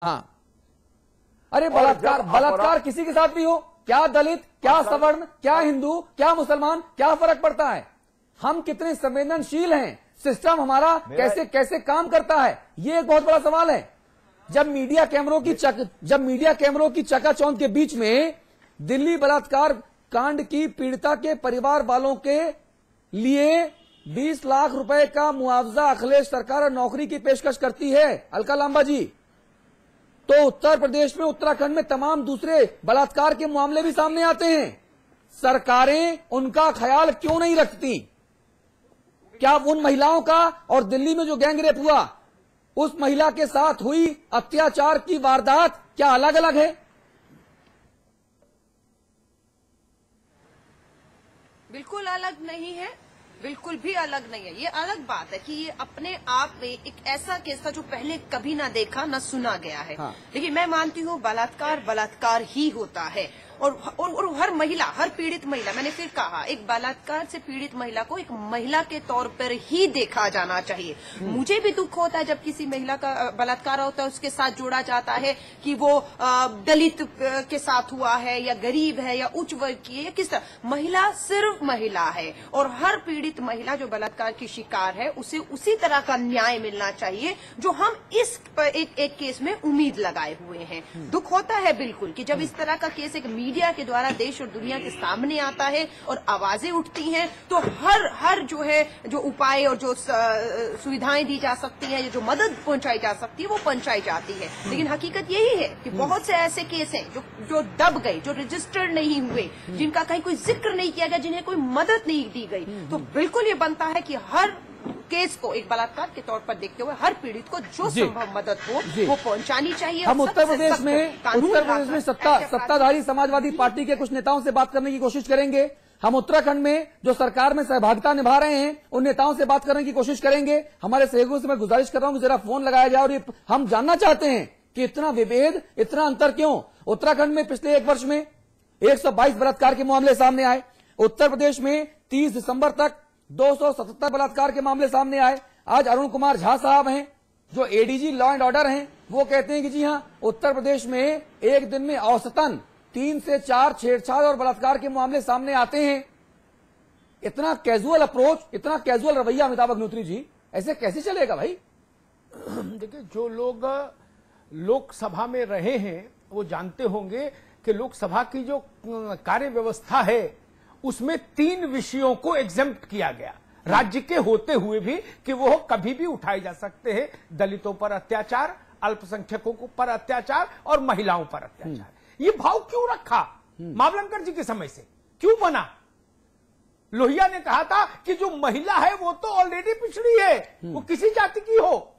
हाँ, अरे बलात्कार किसी के साथ भी हो, क्या दलित, क्या सवर्ण, क्या हिंदू, क्या मुसलमान, क्या फर्क पड़ता है? हम कितने संवेदनशील हैं, सिस्टम हमारा कैसे कैसे काम करता है, ये एक बहुत बड़ा सवाल है। जब मीडिया कैमरों की चकाचौंध के बीच में दिल्ली बलात्कार कांड की पीड़िता के परिवार वालों के लिए 20 लाख रुपए का मुआवजा अखिलेश सरकार नौकरी की पेशकश करती है, अलका लांबा जी, तो उत्तर प्रदेश में, उत्तराखंड में तमाम दूसरे बलात्कार के मामले भी सामने आते हैं। सरकारें उनका ख्याल क्यों नहीं रखती? क्या उन महिलाओं का और दिल्ली में जो गैंगरेप हुआ उस महिला के साथ हुई अत्याचार की वारदात क्या अलग अलग है? बिल्कुल अलग नहीं है, बिल्कुल भी अलग नहीं है। ये अलग बात है कि ये अपने आप में एक ऐसा केस था जो पहले कभी ना देखा ना सुना गया है। हाँ। लेकिन मैं मानती हूँ बलात्कार ही होता है और हर महिला, हर पीड़ित महिला, मैंने फिर कहा, एक बलात्कार से पीड़ित महिला को एक महिला के तौर पर ही देखा जाना चाहिए। मुझे भी दुख होता है जब किसी महिला का बलात्कार होता है, उसके साथ जोड़ा जाता है कि वो दलित के साथ हुआ है या गरीब है या उच्च वर्ग की है या किस तरह। महिला सिर्फ महिला है और हर पीड़ित महिला जो बलात्कार की शिकार है उसे उसी तरह का न्याय मिलना चाहिए जो हम इस एक केस में उम्मीद लगाए हुए हैं। दुख होता है बिल्कुल कि जब इस तरह का केस एक मीडिया के द्वारा देश और दुनिया के सामने आता है और आवाजें उठती हैं, तो हर जो है, जो उपाय और जो सुविधाएं दी जा सकती हैं, जो मदद पहुंचाई जा सकती है, वो पहुंचाई जाती है। लेकिन हकीकत यही है कि बहुत से ऐसे केस हैं जो दब गए, जो रजिस्टर्ड नहीं हुए, जिनका कहीं कोई जिक्र नहीं किया गया, जिन्हें कोई मदद नहीं दी गई। तो बिल्कुल ये बनता है कि हर केस को एक बलात्कार के तौर पर देखते हुए हर पीड़ित को जो संभव मदद हो वो पहुंचानी चाहिए। हम उत्तर प्रदेश में सत्ताधारी समाजवादी पार्टी के कुछ नेताओं से बात करने की कोशिश करेंगे। हम उत्तराखंड में जो सरकार में सहभागिता निभा रहे हैं उन नेताओं से बात करने की कोशिश करेंगे। हमारे सहयोगियों से मैं गुजारिश कर रहा हूं कि जरा फोन लगाया जाए और हम जानना चाहते हैं कि इतना विभेद, इतना अंतर क्यों? उत्तराखंड में पिछले एक वर्ष में 122 बलात्कार के मामले सामने आए। उत्तर प्रदेश में 30 दिसंबर तक 277 बलात्कार के मामले सामने आए। आज अरुण कुमार झा साहब हैं जो एडीजी लॉ एंड ऑर्डर हैं, वो कहते हैं कि जी हां, उत्तर प्रदेश में एक दिन में औसतन 3 से 4 छेड़छाड़ और बलात्कार के मामले सामने आते हैं। इतना कैजुअल अप्रोच, इतना कैजुअल रवैया अमिताभ अग्निहोत्री जी, ऐसे कैसे चलेगा भाई? देखिए, जो लोग लोकसभा में रहे हैं वो जानते होंगे कि लोकसभा की जो कार्य व्यवस्था है उसमें 3 विषयों को एग्जेम्प्ट किया गया, राज्य के होते हुए भी, कि वो कभी भी उठाए जा सकते हैं। दलितों पर अत्याचार, अल्पसंख्यकों पर अत्याचार और महिलाओं पर अत्याचार। ये भाव क्यों रखा? मावलंकर जी के समय से क्यों बना? लोहिया ने कहा था कि जो महिला है वो तो ऑलरेडी पिछड़ी है, वो किसी जाति की हो।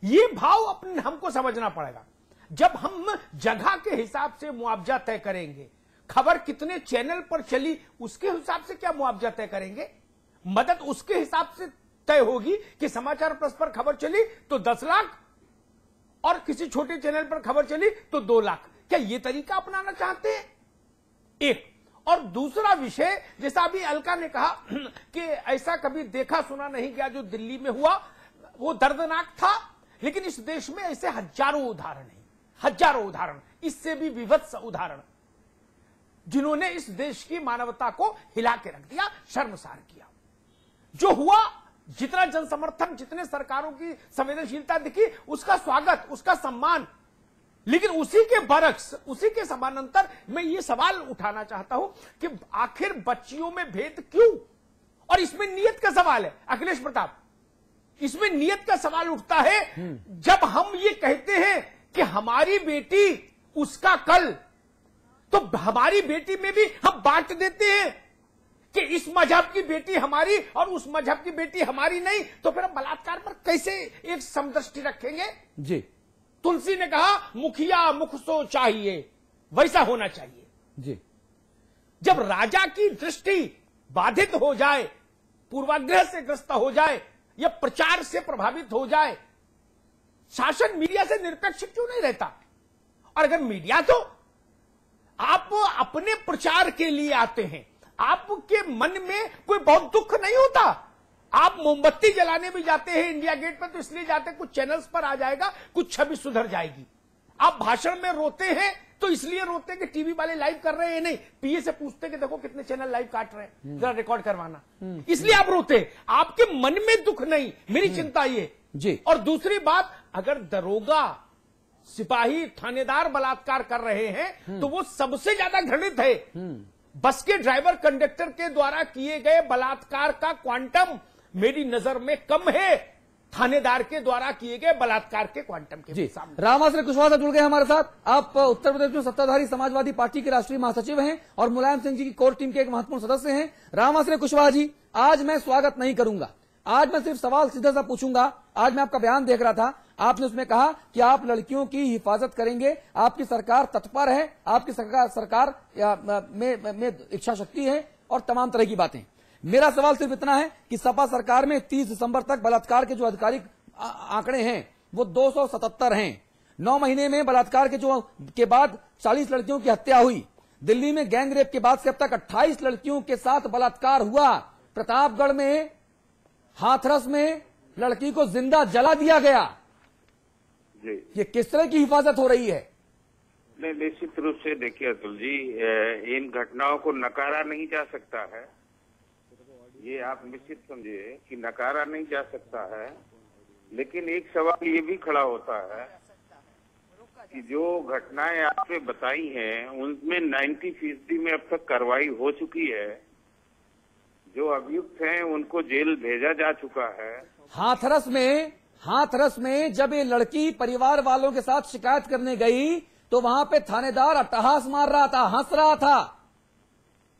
ये भाव अपने हमको समझना पड़ेगा। जब हम जगह के हिसाब से मुआवजा तय करेंगे, खबर कितने चैनल पर चली उसके हिसाब से क्या मुआवजा तय करेंगे? मदद उसके हिसाब से तय होगी कि समाचार प्लस पर खबर चली तो 10 लाख और किसी छोटे चैनल पर खबर चली तो 2 लाख। क्या ये तरीका अपनाना चाहते हैं? एक। और दूसरा विषय, जैसा अभी अलका ने कहा कि ऐसा कभी देखा सुना नहीं गया जो दिल्ली में हुआ, वो दर्दनाक था। लेकिन इस देश में ऐसे हजारों उदाहरण हैं, हजारों उदाहरण, इससे भी विभत्स उदाहरण, जिन्होंने इस देश की मानवता को हिला के रख दिया, शर्मसार किया। जो हुआ, जितना जनसमर्थन, जितने सरकारों की संवेदनशीलता दिखी, उसका स्वागत, उसका सम्मान। लेकिन उसी के बरक्स, उसी के समानांतर मैं ये सवाल उठाना चाहता हूं कि आखिर बच्चियों में भेद क्यों? और इसमें नियत का सवाल है अखिलेश प्रताप, इसमें नियत का सवाल उठता है। जब हम ये कहते हैं कि हमारी बेटी उसका कल, तो हमारी बेटी में भी हम बांट देते हैं कि इस मजहब की बेटी हमारी और उस मजहब की बेटी हमारी नहीं, तो फिर हम बलात्कार पर कैसे एक समदृष्टि रखेंगे? जी, तुलसी ने कहा मुखिया मुख सो चाहिए, वैसा होना चाहिए। जी, जब राजा की दृष्टि बाधित हो जाए, पूर्वाग्रह से ग्रस्त हो जाए या प्रचार से प्रभावित हो जाए, शासन मीडिया से निरपेक्ष क्यों नहीं रहता? और अगर मीडिया, तो आप अपने प्रचार के लिए आते हैं, आपके मन में कोई बहुत दुख नहीं होता आप मोमबत्ती जलाने भी जाते हैं इंडिया गेट पर, तो इसलिए जाते हैं कुछ चैनल्स पर आ जाएगा, कुछ छवि सुधर जाएगी। आप भाषण में रोते हैं तो इसलिए रोते हैं कि टीवी वाले लाइव कर रहे हैं, नहीं पीए से पूछते हैं कि देखो कितने चैनल लाइव काट रहे हैं, जरा रिकॉर्ड करवाना, इसलिए आप रोते हैं। आपके मन में दुख नहीं, मेरी चिंता ये जी। और दूसरी बात, अगर दरोगा, सिपाही, थानेदार बलात्कार कर रहे हैं तो वो सबसे ज्यादा घृणित है। बस के ड्राइवर कंडक्टर के द्वारा किए गए बलात्कार का क्वांटम मेरी नजर में कम है थानेदार के द्वारा किए गए बलात्कार के क्वांटम के सामने। रामाश्रय कुशवाहा जुड़ गए हमारे साथ। आप उत्तर प्रदेश में सत्ताधारी समाजवादी पार्टी के राष्ट्रीय महासचिव हैं और मुलायम सिंह जी की कोर टीम के एक महत्वपूर्ण सदस्य हैं। रामाश्रय कुशवाहा जी, आज मैं स्वागत नहीं करूंगा, आज मैं सिर्फ सवाल सीधा सा पूछूंगा। आज मैं आपका बयान देख रहा था, आपने उसमें कहा कि आप लड़कियों की हिफाजत करेंगे, आपकी सरकार तत्पर है, आपकी सरकार में इच्छा शक्ति है और तमाम तरह की बातें। मेरा सवाल सिर्फ इतना है कि सपा सरकार में 30 दिसंबर तक बलात्कार के जो आधिकारिक आंकड़े हैं वो 277 हैं। 9 महीने में बलात्कार के बाद 40 लड़कियों की हत्या हुई। दिल्ली में गैंग रेप के बाद से अब तक 28 लड़कियों के साथ बलात्कार हुआ। प्रतापगढ़ में हाथरस में लड़की को जिंदा जला दिया गया। जी, ये किस तरह की हिफाजत हो रही है? नहीं, निश्चित रूप से देखिए अतुल जी, इन घटनाओं को नकारा नहीं जा सकता है, ये आप निश्चित समझिए कि नकारा नहीं जा सकता है। लेकिन एक सवाल ये भी खड़ा होता है कि जो घटनाएं आपने बताई हैं उनमें 90% में अब तक कार्रवाई हो चुकी है। जो अभियुक्त हैं उनको जेल भेजा जा चुका है। हाथरस में जब ये लड़की परिवार वालों के साथ शिकायत करने गई तो वहां पे थानेदार अट्टहास मार रहा था, हंस रहा था।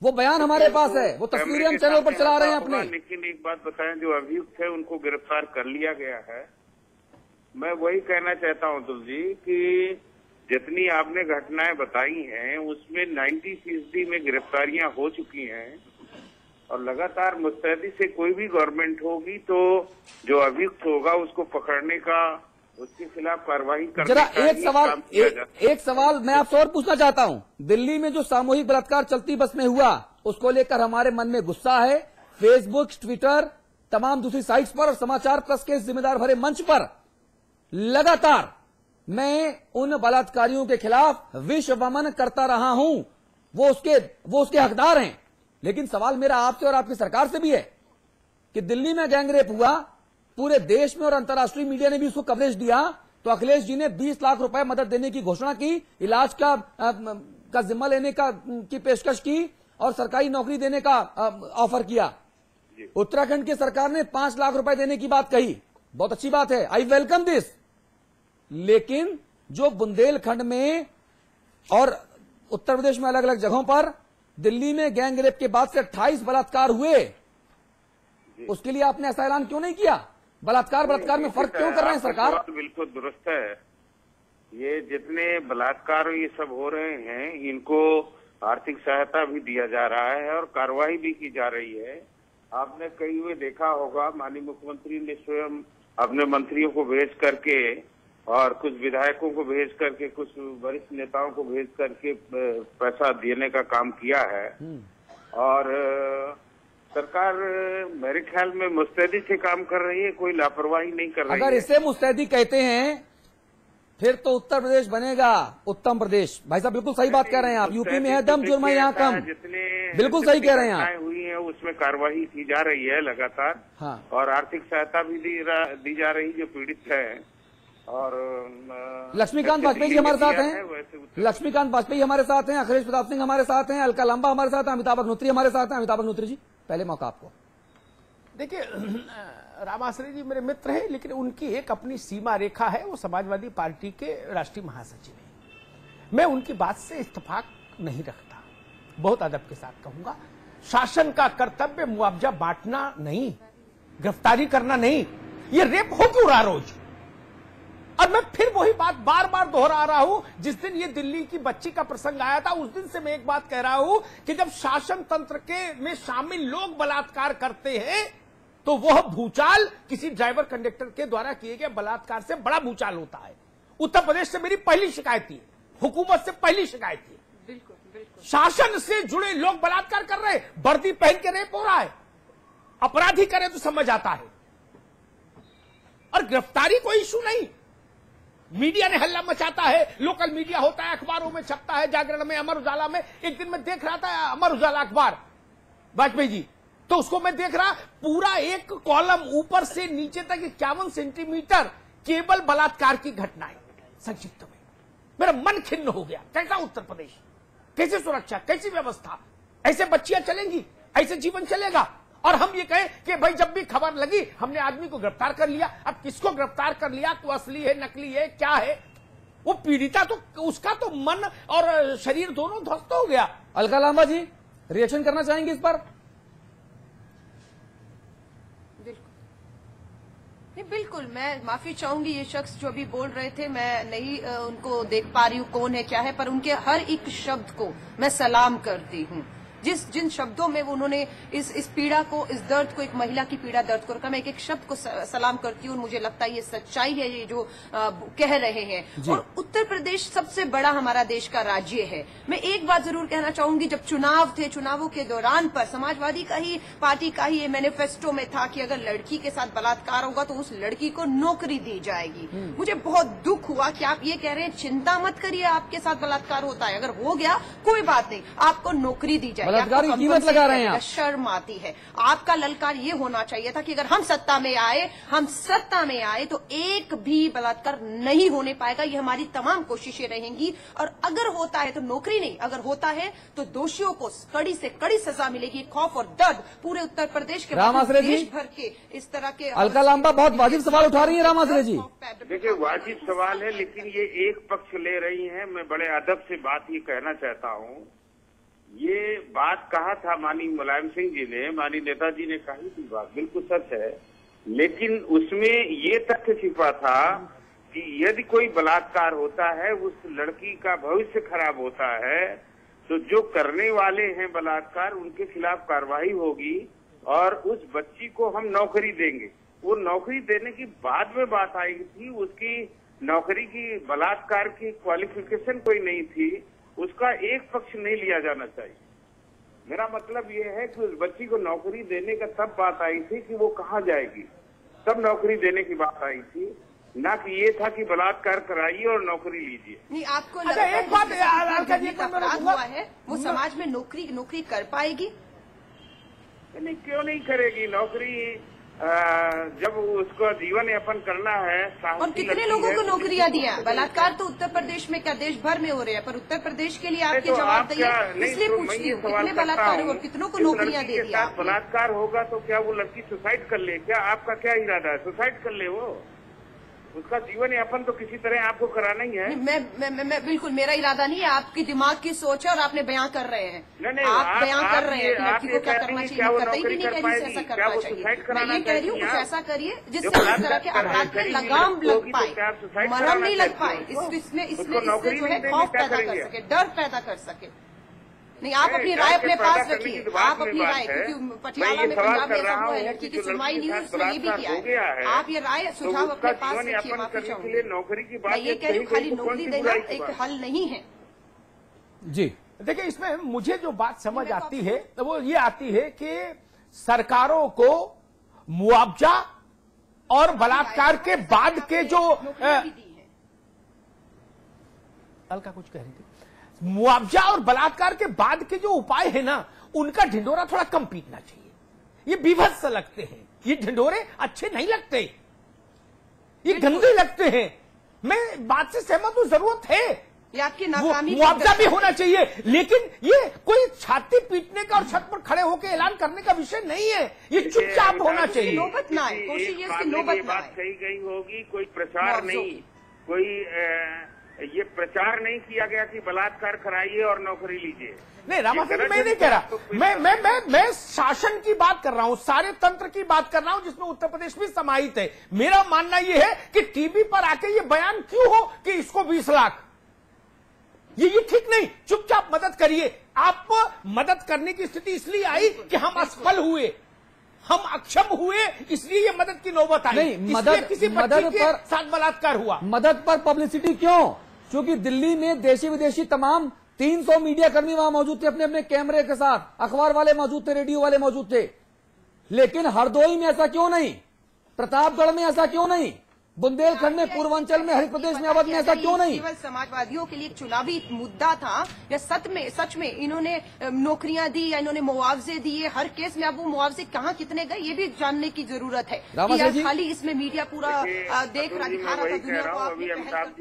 वो बयान हमारे पास है, वो तस्वीरें हम चैनल पर चला रहे हैं अपने। लेकिन एक बात बताएं, जो अभियुक्त है उनको गिरफ्तार कर लिया गया है। मैं वही कहना चाहता हूं अतुल जी कि जितनी आपने घटनाएं बताई हैं उसमें 90% में गिरफ्तारियां हो चुकी हैं और लगातार मुस्तैदी से कोई भी गवर्नमेंट होगी तो जो अभियुक्त होगा उसको पकड़ने का, उसके खिलाफ कार्रवाई करने जरा का एक सवाल मैं आपसे और पूछना चाहता हूं। दिल्ली में जो सामूहिक बलात्कार चलती बस में हुआ उसको लेकर हमारे मन में गुस्सा है। फेसबुक, ट्विटर, तमाम दूसरी साइट्स पर और समाचार प्लस के जिम्मेदार भरे मंच पर लगातार मैं उन बलात्कारियों के खिलाफ विश्व वमन करता रहा हूं। वो उसके हकदार हैं। लेकिन सवाल मेरा आपसे और आपकी सरकार से भी है कि दिल्ली में गैंग रेप हुआ, पूरे देश में और अंतर्राष्ट्रीय मीडिया ने भी उसको कवरेज दिया, तो अखिलेश जी ने 20 लाख रुपए मदद देने की घोषणा की, इलाज का जिम्मा लेने की पेशकश की और सरकारी नौकरी देने का ऑफर किया। उत्तराखंड की सरकार ने 5 लाख रुपए देने की बात कही, बहुत अच्छी बात है, आई वेलकम दिस। लेकिन जो बुंदेलखंड में और उत्तर प्रदेश में अलग अलग जगहों पर दिल्ली में गैंग रेप के बाद से 28 बलात्कार हुए, उसके लिए आपने ऐसा ऐलान क्यों नहीं किया? बलात्कार में फर्क क्यों कर रहे हैं सरकार? बिल्कुल दुरुस्त है। ये जितने बलात्कार ये सब हो रहे हैं इनको आर्थिक सहायता भी दिया जा रहा है और कार्रवाई भी की जा रही है। आपने कई हुए देखा होगा, माननीय मुख्यमंत्री ने स्वयं अपने मंत्रियों को भेज करके और कुछ विधायकों को भेज करके, कुछ वरिष्ठ नेताओं को भेज करके पैसा देने का काम किया है। और सरकार मेरे ख्याल में मुस्तैदी से काम कर रही है, कोई लापरवाही नहीं कर रही है। अगर इसे मुस्तैदी कहते हैं फिर तो उत्तर प्रदेश बनेगा उत्तम प्रदेश। भाई साहब बिल्कुल सही बात कह रहे हैं आप। यूपी में है दम, जुर्म है यहाँ कम। बिल्कुल सही कह रहे हैं आप। हुई है उसमें कार्रवाई की जा रही है लगातार। हाँ। और आर्थिक सहायता भी दी जा रही जो पीड़ित है। और लक्ष्मीकांत वाजपेयी जी हमारे साथ हैं, लक्ष्मीकांत वाजपेयी हमारे साथ हैं, अखिलेश प्रताप सिंह हमारे साथ हैं, अलका लांबा हमारे साथ हैं, अमिताभ अग्निहोत्री हमारे साथ हैं। अमिताभ अग्निहोत्री जी, पहले मौका आपको। देखिए, रामाश्रय जी मेरे मित्र हैं, लेकिन उनकी एक अपनी सीमा रेखा है, वो समाजवादी पार्टी के राष्ट्रीय महासचिव हैं। मैं उनकी बात से इत्तेफाक नहीं रखता, बहुत अदब के साथ कहूंगा। शासन का कर्तव्य मुआवजा बांटना नहीं, गिरफ्तारी करना नहीं। ये रेप हो क्यों रहा रोज? और मैं फिर वही बात बार बार दोहरा रहा हूं। जिस दिन ये दिल्ली की बच्ची का प्रसंग आया था उस दिन से मैं एक बात कह रहा हूं कि जब शासन तंत्र के में शामिल लोग बलात्कार करते हैं तो वह भूचाल किसी ड्राइवर कंडक्टर के द्वारा किए गए बलात्कार से बड़ा भूचाल होता है। उत्तर प्रदेश से मेरी पहली शिकायत थी, हुकूमत से पहली शिकायत थी। बिल्कुल। शासन से जुड़े लोग बलात्कार कर रहे हैं, वर्दी पहन के रेप हो रहा है। अपराधी करे तो समझ आता है, और गिरफ्तारी कोई इशू नहीं। मीडिया ने हल्ला मचाता है, लोकल मीडिया होता है, अखबारों में छपता है, जागरण में, अमर उजाला में। एक दिन मैं देख रहा था अमर उजाला अखबार, वाजपेयी जी, तो उसको मैं देख रहा, पूरा एक कॉलम ऊपर से नीचे तक 51 सेंटीमीटर केवल बलात्कार की घटनाएं। संक्षिप्त में मेरा मन खिन्न हो गया। कैसा उत्तर प्रदेश, कैसे सुरक्षा, कैसी व्यवस्था, ऐसे बच्चियां चलेंगी, ऐसे जीवन चलेगा। और हम ये कहें कि भाई जब भी खबर लगी हमने आदमी को गिरफ्तार कर लिया। अब किसको गिरफ्तार कर लिया, तो असली है, नकली है, क्या है? वो पीड़िता तो, उसका तो मन और शरीर दोनों ध्वस्त हो गया। अलका लांबा जी, रिएक्शन करना चाहेंगे इस पर? बिल्कुल, मैं माफी चाहूंगी, ये शख्स जो भी बोल रहे थे मैं नहीं उनको देख पा रही हूँ कौन है क्या है, पर उनके हर एक शब्द को मैं सलाम करती हूँ। जिन शब्दों में वो उन्होंने इस पीड़ा को, इस दर्द को, एक महिला की पीड़ा दर्द को रखा, मैं एक एक शब्द को सलाम करती हूँ। और मुझे लगता है ये सच्चाई है, ये जो कह रहे हैं। और उत्तर प्रदेश सबसे बड़ा हमारा देश का राज्य है। मैं एक बात जरूर कहना चाहूंगी, जब चुनाव थे, चुनावों के दौरान पर समाजवादी का ही, पार्टी का ही मैनिफेस्टो में था कि अगर लड़की के साथ बलात्कार होगा तो उस लड़की को नौकरी दी जाएगी। मुझे बहुत दुख हुआ कि आप ये कह रहे हैं चिंता मत करिए, आपके साथ बलात्कार होता है, अगर हो गया कोई बात नहीं, आपको नौकरी दी जाएगी। बलात्कार की कीमत लगा रहे हैं आप। शर्म आती है। आपका ललकार ये होना चाहिए था कि अगर हम सत्ता में आए तो एक भी बलात्कार नहीं होने पाएगा। ये हमारी तमाम कोशिशें रहेंगी। और अगर होता है तो नौकरी नहीं, अगर होता है तो दोषियों को कड़ी से कड़ी सजा मिलेगी। खौफ और दर्द पूरे उत्तर प्रदेश के, देश भर के इस तरह के। अलका लांबा बहुत वाजिब सवाल उठा रही है राम आसरे जी। देखिए, वाजिब सवाल है, लेकिन ये एक पक्ष ले रही है। मैं बड़े अदब से बात ये कहना चाहता हूँ। ये बात कहा था माननीय मुलायम सिंह जी ने, माननीय नेताजी ने कही थी बात, बिल्कुल सच है। लेकिन उसमें ये तथ्य छिपा था कि यदि कोई बलात्कार होता है, उस लड़की का भविष्य खराब होता है, तो जो करने वाले हैं बलात्कार, उनके खिलाफ कार्रवाई होगी और उस बच्ची को हम नौकरी देंगे। वो नौकरी देने की बाद में बात आई थी, उसकी नौकरी की, बलात्कार की क्वालिफिकेशन कोई नहीं थी, उसका एक पक्ष नहीं लिया जाना चाहिए। मेरा मतलब ये है कि उस बच्ची को नौकरी देने का तब बात आई थी कि वो कहाँ जाएगी, तब नौकरी देने की बात आई थी, ना कि ये था कि बलात्कार कराइए और नौकरी लीजिए। नहीं, आपको लगता है एक बात अपराध हुआ है, वो समाज में नौकरी कर पाएगी? नहीं, क्यों नहीं करेगी नौकरी? जब उसको जीवन यापन करना है। और कितने लोगों को नौकरियां दिया? बलात्कार तो उत्तर प्रदेश में क्या देश भर में हो रहे हैं, पर उत्तर प्रदेश के लिए आपके जवाब दिए, इसलिए पूछती हूँ कितने बलात्कार और कितनों को नौकरियां दे दी? बलात्कार होगा तो क्या वो लड़की सुसाइड कर ले? क्या आपका क्या इरादा है? सुसाइड कर ले वो? उसका जीवन यापन तो किसी तरह आपको कराना ही है। मैं बिल्कुल, मेरा इरादा नहीं है, आपकी दिमाग की सोच है और आपने बयां कर रहे हैं। नहीं, आप बयां कर रहे हैं लड़की को क्या करना चाहिए, कतई भी नहीं कह रही ऐसा करना चाहिए। मैं ये कह रही हूँ कुछ ऐसा करिए जिससे इस तरह के अपराध में लगाम लग पाए, मरहम नहीं लग पाए, इसमें जो है खौफ पैदा कर सके, डर पैदा कर सके। नहीं, आप अपनी राय अपने पास रखिए, आप अपनी राय, क्योंकि पटियाला में, पंजाब में ऐसा हुआ है, लड़की की सुनवाई नहीं हुई, उसमें ये भी किया है। आप ये राय, सुझाव अपने पास रखिए। माफी चाहूंगी, नौकरी की बात, मैं ये कह रही हूँ खाली नौकरी देना एक हल नहीं है जी। देखिए, इसमें मुझे जो बात समझ आती है वो ये आती है कि सरकारों को मुआवजा और बलात्कार के बाद के जो अलका कुछ कह रही थी, मुआवजा और बलात्कार के बाद के जो उपाय है ना, उनका ढिंढोरा थोड़ा कम पीटना चाहिए। ये विभत्स लगते हैं, ये ढिंढोरे अच्छे नहीं लगते, ये गंदे लगते हैं। मैं बात से सहमत हूं, जरूरत है, ये आपकी नाकामी, मुआवजा भी होना चाहिए, लेकिन ये कोई छाती पीटने का और छत पर खड़े होकर ऐलान करने का विषय नहीं है। ये चुपचाप होना चाहिए। नौबत ना आए, कोशिश ये इसकी नौबत ना आए। कही गई होगी, कोई प्रचार नहीं, कोई ये प्रचार नहीं किया गया कि बलात्कार कराइए और नौकरी लीजिए। नहीं, रामाफल मैं नहीं कह रहा, मैं शासन की बात कर रहा हूं, सारे तंत्र की बात कर रहा हूं, जिसमें उत्तर प्रदेश भी समाहित है। मेरा मानना यह है कि टीवी पर आके ये बयान क्यों हो कि इसको 20 लाख, ये ठीक नहीं। चुपचाप मदद करिए। आप मदद करने की स्थिति इसलिए आई कि हम असफल हुए, हम अक्षम हुए, इसलिए ये मदद की नौबत आई। नहीं, मदद किसी मदद के साथ बलात्कार हुआ। मदद पर पब्लिसिटी क्यों? क्योंकि दिल्ली में देशी विदेशी तमाम 300 मीडिया कर्मी वहां मौजूद थे, अपने अपने कैमरे के साथ, अखबार वाले मौजूद थे, रेडियो वाले मौजूद थे। लेकिन हरदोई में ऐसा क्यों नहीं, प्रतापगढ़ में ऐसा क्यों नहीं, बुंदेलखंड में, पूर्वांचल में, हरित प्रदेश में, अवध में ऐसा क्यों नहीं? केवल समाजवादियों के लिए एक चुनावी मुद्दा था या सच में इन्होंने नौकरियां दी या इन्होंने मुआवजे दिए? हर केस में अब वो मुआवजे कहाँ कितने गए ये भी जानने की जरूरत है। रामा कि जी, खाली इसमें मीडिया पूरा देख रहा, दिखा रहा था दुनिया को। अभी अमिताभ